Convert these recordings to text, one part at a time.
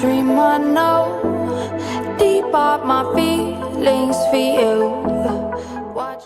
dream I know, deep up my feelings for you. Watch.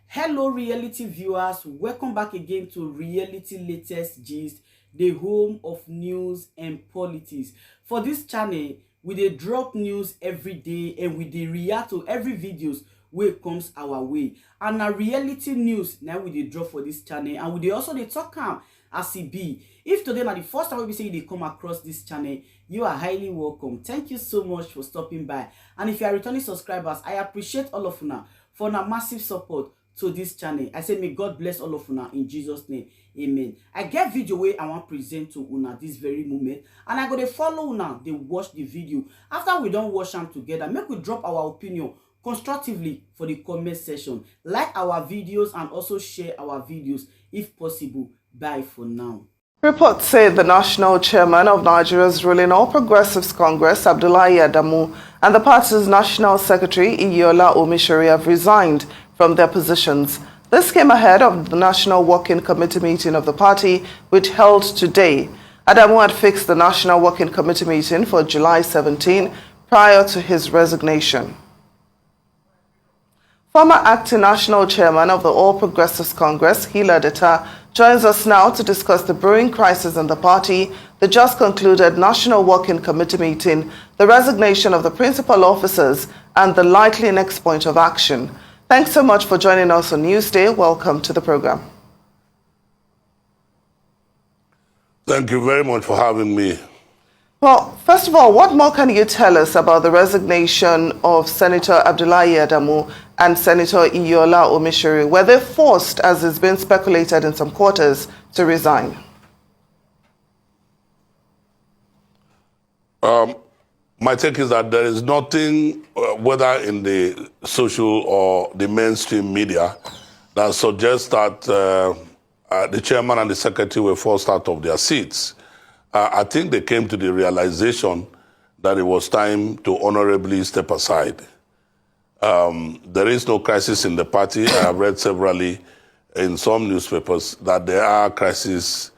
Hello reality viewers, welcome back again to Reality Latest Gist, the home of news and politics. For this channel, we dey drop news every day and we dey react to every videos wey comes our way. And na reality news now we dey drop for this channel, and we dey also dey talk am as e be. If today na the first time we say you dey come across this channel, you are highly welcome. Thank you so much for stopping by. And if you are returning subscribers, I appreciate all of una for una massive support to this channel. I say may God bless all of una in Jesus name. Amen. I get video where I want present to una this very moment, and I go to follow una, they watch the video. After we don't watch them together, make we drop our opinion constructively for the comment section. Like our videos and also share our videos if possible. Bye for now. Reports say the national chairman of Nigeria's ruling All Progressives Congress, Abdullahi Adamu, and the party's national secretary, Iyiola Omishori, have resigned from their positions. This came ahead of the National Working Committee meeting of the party, which held today. Adamu had fixed the National Working Committee meeting for July 17 prior to his resignation. Former acting national chairman of the All Progressives Congress, Hila Deta, joins us now to discuss the brewing crisis in the party, the just concluded National Working Committee meeting, the resignation of the principal officers, and the likely next point of action. Thanks so much for joining us on Newsday. Welcome to the program. Thank you very much for having me. Well, first of all, what more can you tell us about the resignation of Senator Abdullahi Adamu and Senator Iyiola Omishori? Were they forced, as has been speculated in some quarters, to resign? My take is that there is nothing, whether in the social or the mainstream media, that suggests that the chairman and the secretary were forced out of their seats. I think they came to the realization that it was time to honorably step aside. There is no crisis in the party. I have read severally in some newspapers that there are crises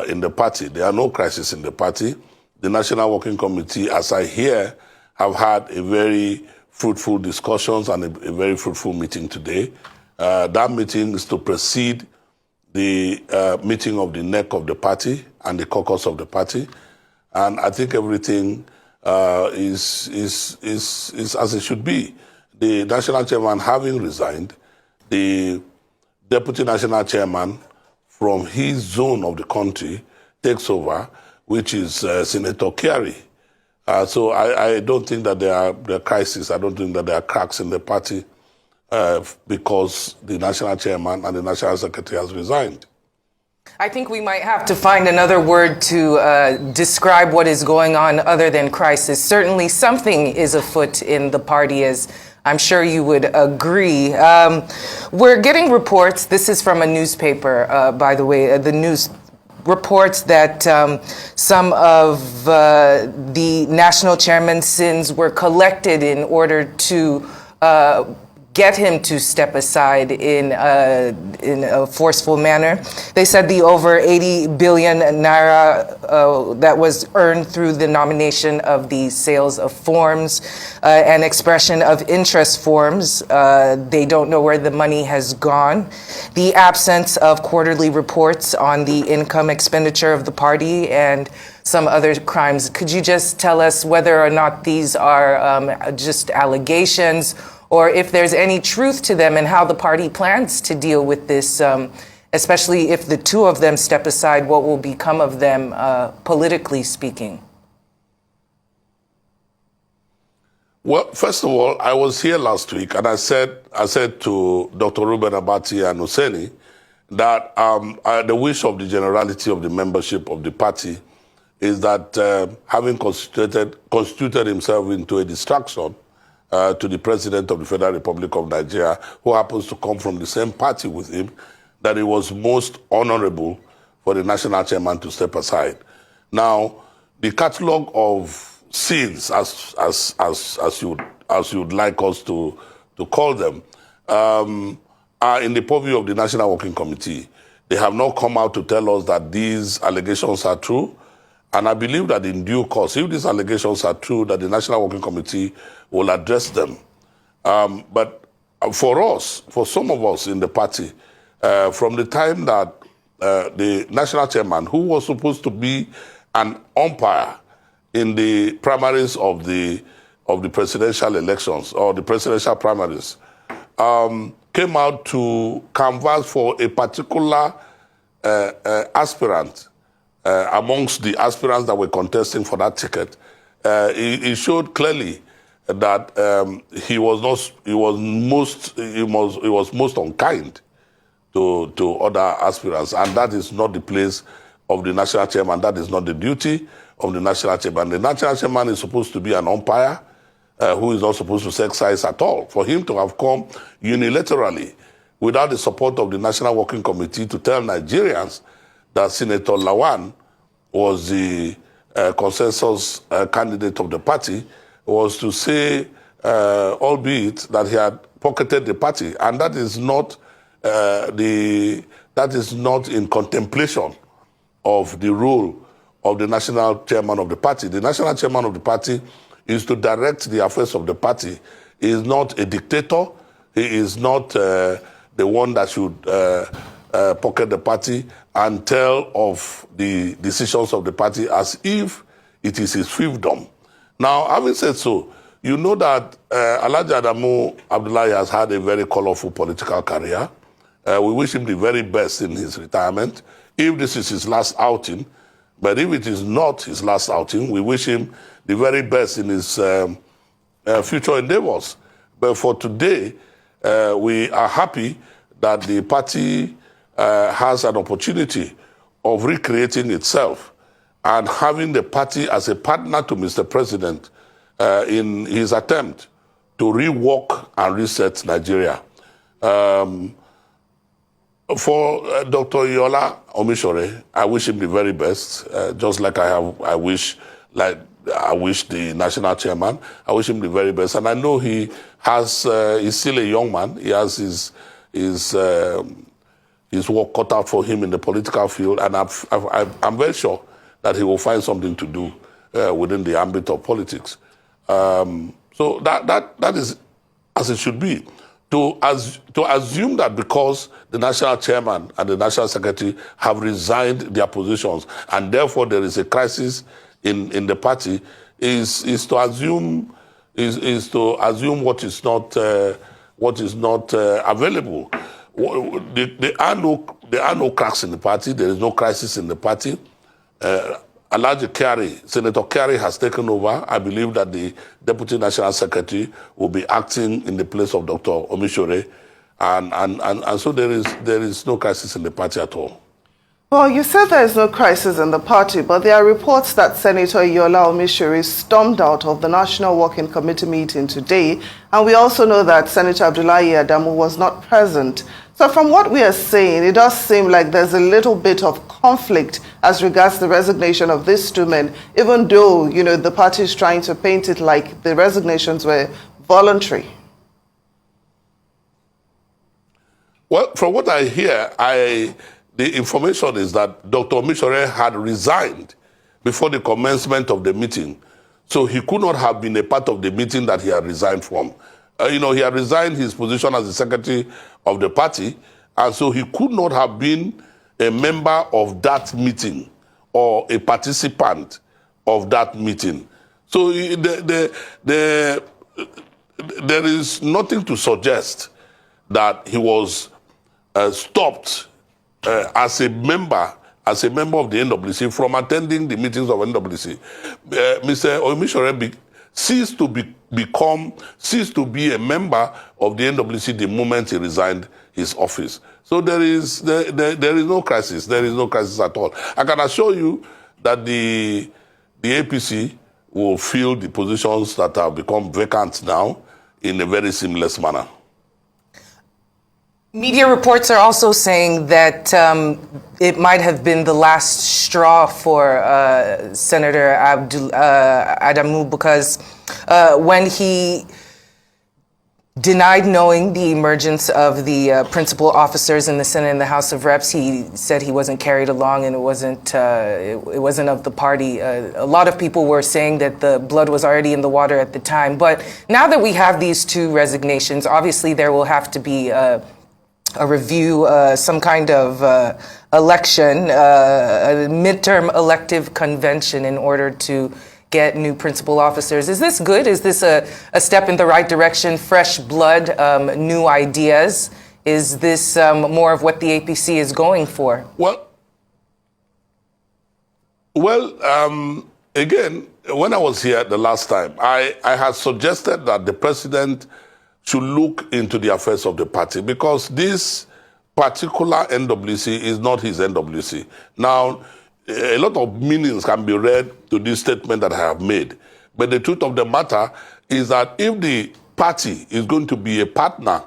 in the party. There are no crises in the party. The National Working Committee, as I hear, have had a very fruitful discussions and a very fruitful meeting today. That meeting is to precede the meeting of the neck of the party and the caucus of the party. And I think everything is as it should be. The national chairman having resigned, the deputy national chairman from his zone of the country takes over, which is Senator Kerry. So I don't think that there are crises. I don't think that there are cracks in the party because the national chairman and the national secretary has resigned. I think we might have to find another word to describe what is going on other than crisis. Certainly something is afoot in the party, as I'm sure you would agree. We're getting reports, this is from a newspaper, by the way, the news reports that some of the national chairman's sins were collected in order to get him to step aside in a forceful manner. They said the over 80 billion naira that was earned through the nomination of the sales of forms and expression of interest forms. They don't know where the money has gone. The absence of quarterly reports on the income expenditure of the party and some other crimes. Could you just tell us whether or not these are just allegations, or if there's any truth to them, and how the party plans to deal with this, especially if the two of them step aside, what will become of them politically speaking? Well, first of all, I was here last week, and I said to Dr. Ruben Abati and Hussaini that the wish of the generality of the membership of the party is that having constituted himself into a distraction to the President of the Federal Republic of Nigeria, who happens to come from the same party with him, that it was most honorable for the national chairman to step aside. Now, the catalogue of sins, as you'd like us to call them, are in the purview of the National Working Committee. They have not come out to tell us that these allegations are true. And I believe that in due course, if these allegations are true, that the National Working Committee will address them. But for us, for some of us in the party, from the time that the national chairman, who was supposed to be an umpire in the primaries of the presidential elections or the presidential primaries, came out to canvass for a particular aspirant amongst the aspirants that were contesting for that ticket, he showed clearly that he was most unkind to other aspirants, and that is not the place of the national chairman. That is not the duty of the national chairman. The national chairman is supposed to be an umpire who is not supposed to exercise at all. For him to have come unilaterally without the support of the National Working Committee to tell Nigerians that Senator Lawan was the consensus candidate of the party was to say, albeit that he had pocketed the party, and that is not in contemplation of the role of the national chairman of the party. The national chairman of the party is to direct the affairs of the party. He is not a dictator. He is not the one that should pocket the party and tell of the decisions of the party as if it is his fiefdom. Now, having said so, you know that Alhaji Adamu Abdullahi has had a very colorful political career. We wish him the very best in his retirement. If this is his last outing, but if it is not his last outing, we wish him the very best in his future endeavors. But for today, we are happy that the party has an opportunity of recreating itself and having the party as a partner to Mr. President in his attempt to rework and reset Nigeria. For Dr. Yola Omishore, I wish him the very best, just like I wish the national chairman. I wish him the very best, and I know he's still a young man. He has his work cut out for him in the political field, and I'm very sure that he will find something to do within the ambit of politics. So that is as it should be. To assume that because the national chairman and the national secretary have resigned their positions and therefore there is a crisis in the party is to assume what is not available. There are no cracks in the party. There is no crisis in the party. Senator Kerry has taken over. I believe that the Deputy National Secretary will be acting in the place of Dr. Omishore, and so there is no crisis in the party at all. Well, you said there is no crisis in the party, but there are reports that Senator Yola Omishore stormed out of the National Working Committee meeting today, and we also know that Senator Abdullahi Adamu was not present. So from what we are saying, it does seem like there's a little bit of conflict as regards the resignation of these two men, even though, you know, the party is trying to paint it like the resignations were voluntary. Well, from what I hear, the information is that Dr. Omishore had resigned before the commencement of the meeting. So he could not have been a part of the meeting that he had resigned from. He had resigned his position as the secretary of the party, and so he could not have been a member of that meeting or a participant of that meeting. So there is nothing to suggest that he was stopped as a member of the NWC from attending the meetings of NWC. Mr. Omishore ceased to be a member of the NWC the moment he resigned his office. So there is no crisis. There is no crisis at all. I can assure you that the APC will fill the positions that have become vacant now in a very seamless manner. Media reports are also saying that it might have been the last straw for Senator Adamu, because when he denied knowing the emergence of the principal officers in the Senate and the House of Reps. He said he wasn't carried along and it wasn't of the party. A lot of people were saying that the blood was already in the water at the time. But now that we have these two resignations, obviously there will have to be a review, some kind of election, a midterm elective convention in order to get new principal officers. Is this good? Is this a step in the right direction? Fresh blood, new ideas? Is this more of what the APC is going for? Again, when I was here the last time, I had suggested that the president should look into the affairs of the party because this particular NWC is not his NWC. Now, a lot of meanings can be read to this statement that I have made. But the truth of the matter is that if the party is going to be a partner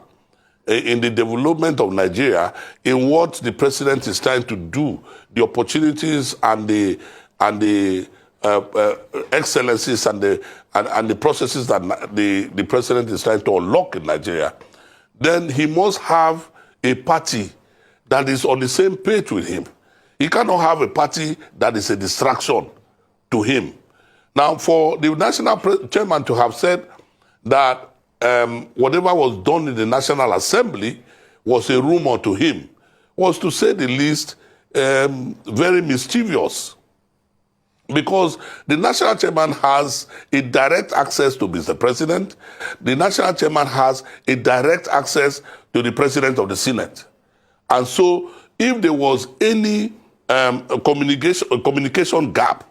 in the development of Nigeria, in what the president is trying to do, the opportunities and the excellencies and the processes that the president is trying to unlock in Nigeria, then he must have a party that is on the same page with him. He cannot have a party that is a distraction to him. Now, for the national chairman to have said that whatever was done in the National Assembly was a rumor to him, was to say the least very mischievous. Because the national chairman has a direct access to Mr. President. The national chairman has a direct access to the president of the Senate. And so if there was any communication gap,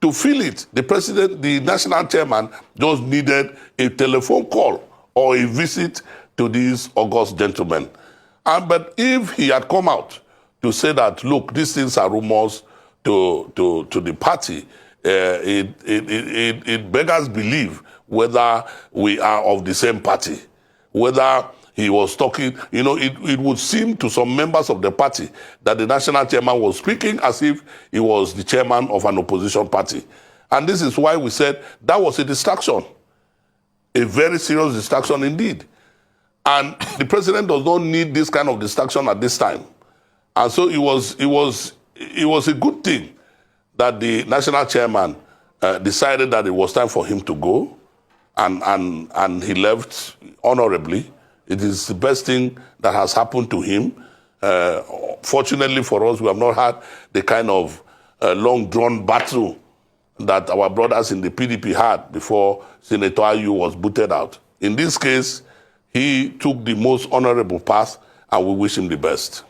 to fill it, the national chairman just needed a telephone call or a visit to these august gentlemen. But if he had come out to say that, look, these things are rumors to the party, it beggars belief whether we are of the same party, whether he was talking, it would seem to some members of the party that the national chairman was speaking as if he was the chairman of an opposition party. And this is why we said that was a distraction, a very serious distraction indeed. And the president does not need this kind of distraction at this time. And so it was a good thing that the national chairman decided that it was time for him to go, and he left honorably. It is the best thing that has happened to him. Fortunately for us, we have not had the kind of long-drawn battle that our brothers in the PDP had before Senator Ayu was booted out. In this case, he took the most honorable path, and we wish him the best.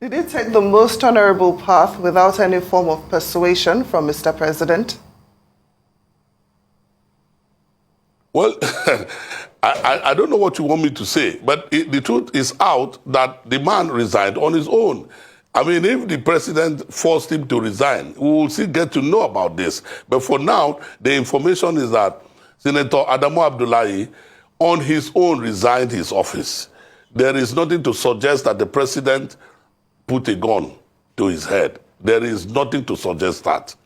Did he take the most honorable path without any form of persuasion from Mr. President? Well, I don't know what you want me to say, but the truth is out that the man resigned on his own. I mean, if the president forced him to resign, we will still get to know about this. But for now, the information is that Senator Adamu Abdullahi, on his own, resigned his office. There is nothing to suggest that the president put a gun to his head. There is nothing to suggest that.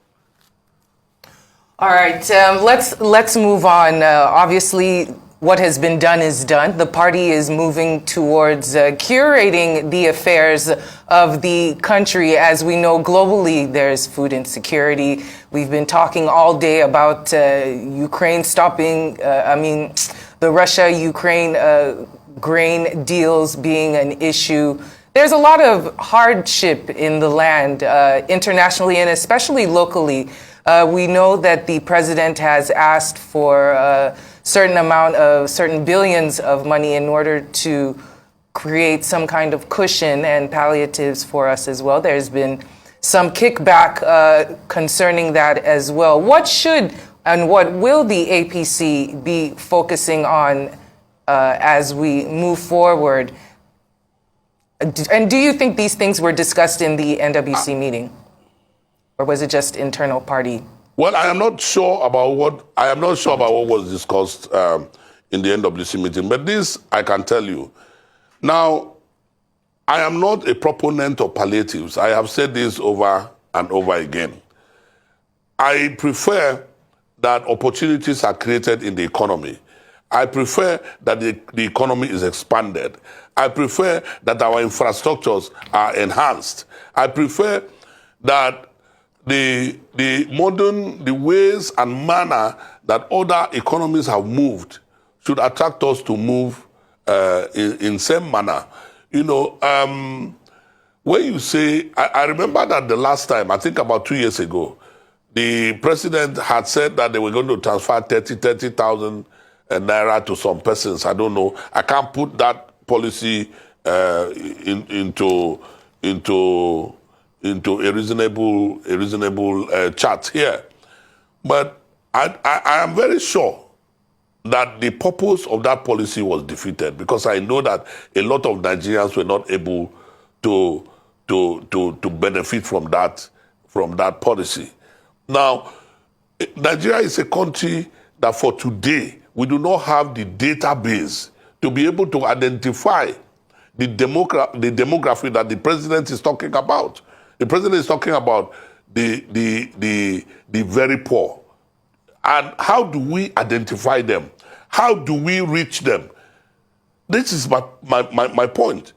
All right, let's move on. Obviously, what has been done is done. The party is moving towards curating the affairs of the country. As we know, globally, there's food insecurity. We've been talking all day about Ukraine stopping, the Russia-Ukraine grain deals being an issue. There's a lot of hardship in the land, internationally and especially locally. We know that the president has asked for certain billions of money in order to create some kind of cushion and palliatives for us as well. There's been some kickback concerning that as well. What should and what will the APC be focusing on as we move forward? And do you think these things were discussed in the NWC meeting? Or was it just internal party? Well, I am not sure about what was discussed in the NWC meeting, but this I can tell you. Now, I am not a proponent of palliatives. I have said this over and over again. I prefer that opportunities are created in the economy. I prefer that the economy is expanded. I prefer that our infrastructures are enhanced. I prefer that the ways and manner that other economies have moved should attract us to move in same manner. You know, when you say, I remember that the last time, I think about 2 years ago, the president had said that they were going to transfer 30,000 naira to some persons. I don't know. I can't put that policy into a reasonable chart here. But I am very sure that the purpose of that policy was defeated, because I know that a lot of Nigerians were not able to benefit from that policy. Now, Nigeria is a country that for today, we do not have the database to be able to identify the demography that the president is talking about. The president is talking about the very poor. And how do we identify them? How do we reach them? This is my point.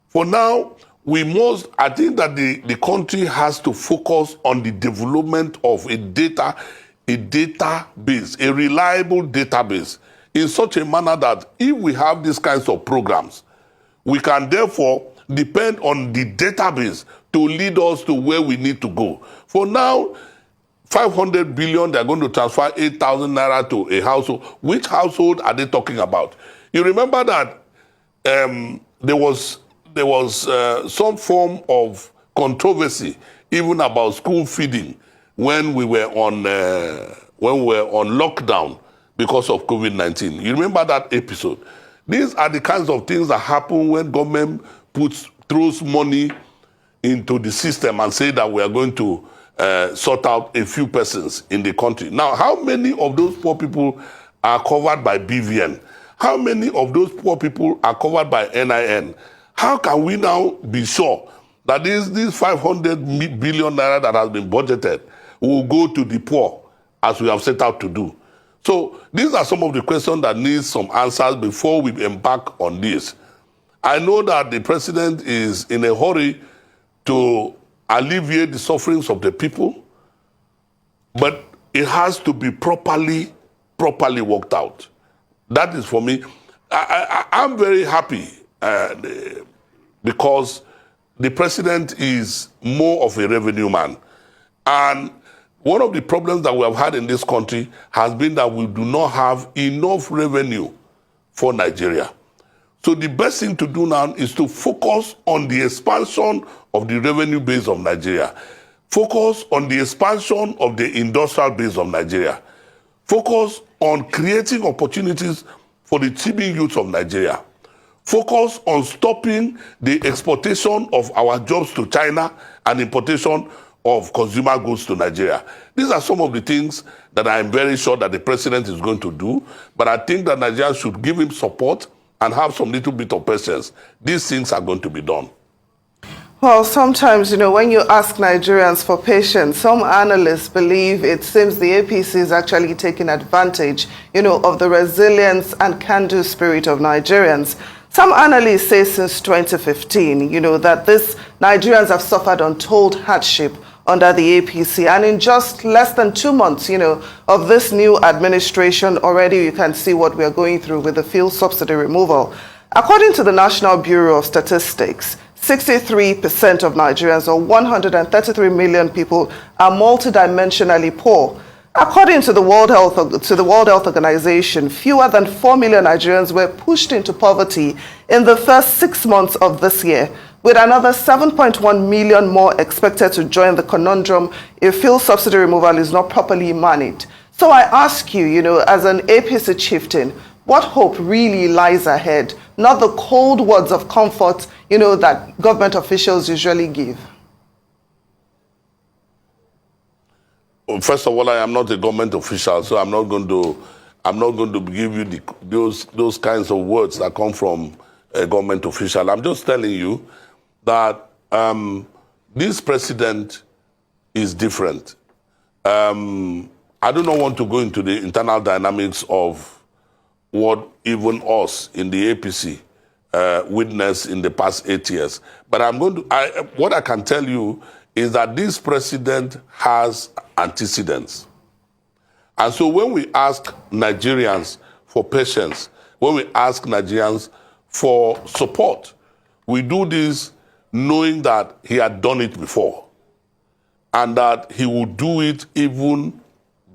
For now, I think that the country has to focus on the development of a database, a reliable database, in such a manner that if we have these kinds of programs, we can therefore depend on the database to lead us to where we need to go. For now, 500 billion, they're going to transfer 8,000 naira to a household. Which household are they talking about? You remember that there was some form of controversy even about school feeding when we were on lockdown because of COVID-19. You remember that episode? These are the kinds of things that happen when government throws money into the system and say that we are going to sort out a few persons in the country. Now, how many of those poor people are covered by BVN? How many of those poor people are covered by NIN? How can we now be sure that these 500 billion naira that has been budgeted will go to the poor as we have set out to do? So these are some of the questions that need some answers before we embark on this. I know that the president is in a hurry to alleviate the sufferings of the people, but it has to be properly worked out. That is, for me, I'm very happy because the president is more of a revenue man. And one of the problems that we have had in this country has been that we do not have enough revenue for Nigeria. So the best thing to do now is to focus on the expansion of the revenue base of Nigeria. Focus on the expansion of the industrial base of Nigeria. Focus on creating opportunities for the teeming youth of Nigeria. Focus on stopping the exportation of our jobs to China and importation of consumer goods to Nigeria. These are some of the things that I am very sure that the president is going to do, but I think that Nigeria should give him support and have some little bit of patience. These things are going to be done. Well, sometimes, when you ask Nigerians for patience, some analysts believe it seems the APC is actually taking advantage, of the resilience and can-do spirit of Nigerians. Some analysts say since 2015, that these Nigerians have suffered untold hardship under the APC. And in just less than 2 months, of this new administration, already you can see what we are going through with the fuel subsidy removal. According to the National Bureau of Statistics, 63% of Nigerians, or 133 million people, are multidimensionally poor. According to the World Health Organization, fewer than 4 million Nigerians were pushed into poverty in the first 6 months of this year, with another 7.1 million more expected to join the conundrum if fuel subsidy removal is not properly managed. So I ask you, as an APC chieftain, what hope really lies ahead, not the cold words of comfort, that government officials usually give? First of all, I am not a government official, so I'm not going to give you those kinds of words that come from a government official. I'm just telling you that this president is different. I do not want to go into the internal dynamics of what even us in the APC witnessed in the past 8 years. But what I can tell you is that this president has antecedents. And so when we ask Nigerians for patience, when we ask Nigerians for support, we do this knowing that he had done it before and that he will do it even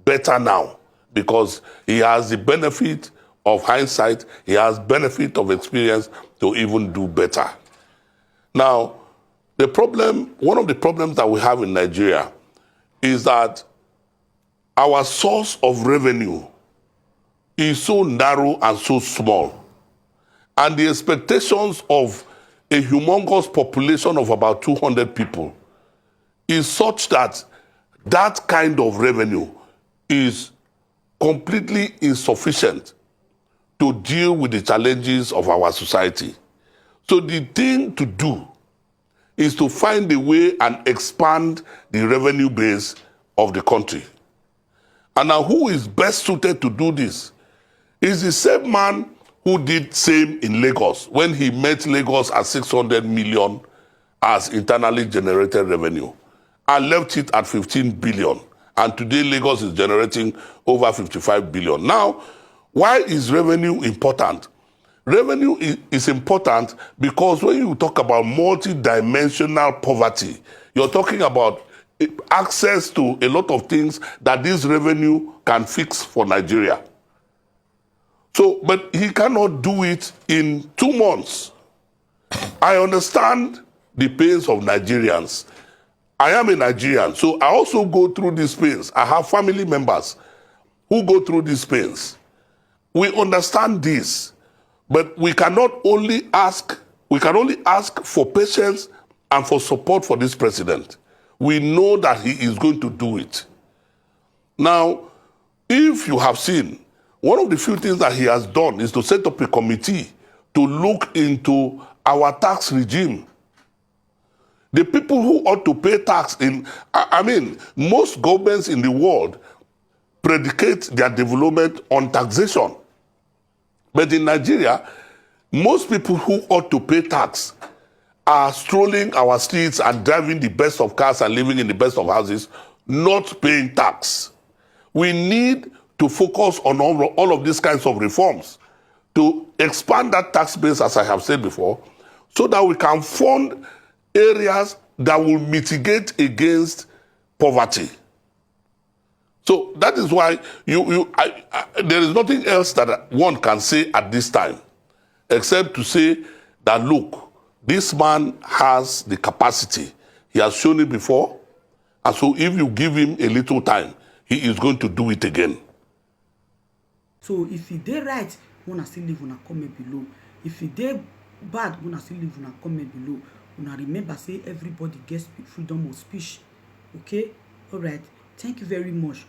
better now because he has the benefit of hindsight, he has benefit of experience to even do better. Now, one of the problems that we have in Nigeria is that our source of revenue is so narrow and so small. And the expectations of a humongous population of about 200 people is such that that kind of revenue is completely insufficient to deal with the challenges of our society. So the thing to do is to find a way and expand the revenue base of the country. And now who is best suited to do this is the same man who did same in Lagos when he met Lagos at 600 million as internally generated revenue and left it at 15 billion. And today Lagos is generating over 55 billion. Now, why is revenue important? Revenue is important because when you talk about multi-dimensional poverty, you're talking about access to a lot of things that this revenue can fix for Nigeria. So, but he cannot do it in 2 months. I understand the pains of Nigerians. I am a Nigerian, so I also go through these pains. I have family members who go through these pains. We understand this, but we can only ask for patience and for support for this president. We know that he is going to do it. Now, if you have seen, one of the few things that he has done is to set up a committee to look into our tax regime. The people who ought to pay tax most governments in the world predicate their development on taxation. But in Nigeria, most people who ought to pay tax are strolling our streets and driving the best of cars and living in the best of houses, not paying tax. We need to focus on all of these kinds of reforms to expand that tax base, as I have said before, so that we can fund areas that will mitigate against poverty. So that is why there is nothing else that one can say at this time, except to say that, look, this man has the capacity. He has shown it before. And so if you give him a little time, he is going to do it again. So if he did right, wanna still leave on a comment below. If he did bad, wanna still leave on a comment below. Wanna remember, say everybody gets freedom of speech. Okay? Alright. Thank you very much.